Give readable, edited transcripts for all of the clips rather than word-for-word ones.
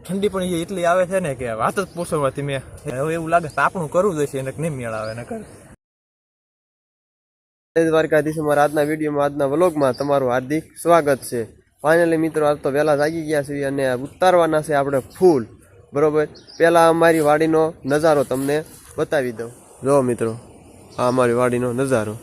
ઠંડી પણ એટલી આવે છે ને કે વાત જ પૂછવાથી મેં હવે એવું લાગે આપણું કરવું જોઈએ એને નહીં મેળ આવે ને કર. દ્વારકાધીશ, અમારા આજના વિડીયોમાં, આજના વ્લોગમાં તમારું હાર્દિક સ્વાગત છે. ફાઇનલી મિત્રો, આજ તો વહેલા જાગી ગયા છીએ અને ઉતારવાના છે આપણે ફૂલ. બરોબર, પહેલાં અમારી વાડીનો નજારો તમને બતાવી દઉં. જો મિત્રો, આ અમારી વાડીનો નજારો.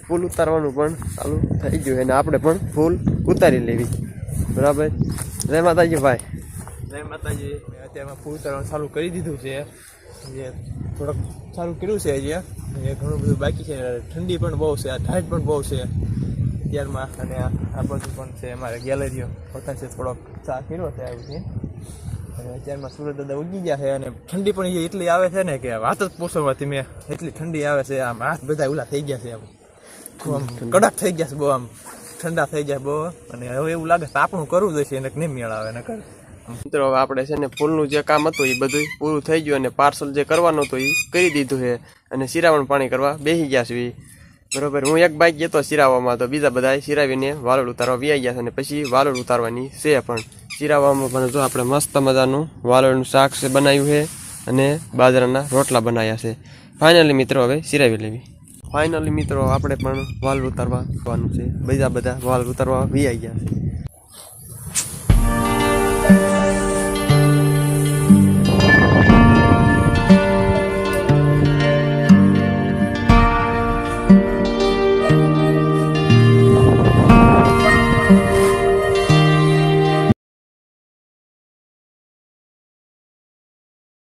ફૂલ ઉતારવાનું પણ ચાલુ થઈ ગયું અને આપણે પણ ફૂલ ઉતારી લેવી. બરાબર. જય માતાજી ભાઈ. જય માતાજી. અત્યારમાં ફૂલ ઉતારવાનું ચાલુ કરી દીધું છે. જે થોડુંક ચાલુ કર્યું છે હજી, ઘણું બધું બાકી છે. ઠંડી પણ બહુ છે, ઢાઢ પણ બહુ છે અત્યારમાં. અને આ બધું પણ છે અમારે ગેલેરીઓ પોતા છે, થોડોક ચા કર્યો છે આવીને. અને અત્યારમાં સુરત દાદા ઉગી ગયા છે અને ઠંડી પણ એટલી આવે છે ને કે વાત જ પૂછવાથી મેં એટલી ઠંડી આવે છે. આમ હાથ બધા ઉલા થઈ ગયા છે, આમ કડક થઈ ગયા છે બહુ, આમ ઠંડા થઈ ગયા બહુ. અને હવે એવું લાગે કે આપણું કરવું જોઈએ એને નહીં મેળ આવે ને કર. મિત્રો, હવે આપણે છે ને ફૂલનું જે કામ હતું એ બધું પૂરું થઈ ગયું અને પાર્સલ જે કરવાનું હતું એ કરી દીધું છે અને શિરાવણ પાણી કરવા બેસી ગયા છે. બરોબર. હું એક બાઈક ગયો શિરાવામાં, તો બીજા બધા શિરાવીને વાલોડ ઉતારવા વ્યાઈ ગયા છે અને પછી વાલોડ ઉતારવાની છે. પણ શિરાવામાં પણ જો આપણે મસ્ત મજાનું વાલોડનું શાક છે બનાવ્યું છે અને બાજરાના રોટલા બનાવ્યા છે. ફાઇનલી મિત્રો, હવે શિરાવી લેવી. ફાઇનલી મિત્રો, આપણે પણ વાલ ઉતારવા જવાનું છે. બીજા બધા વાલ ઉતારવા વ્યાઈ ગયા છે.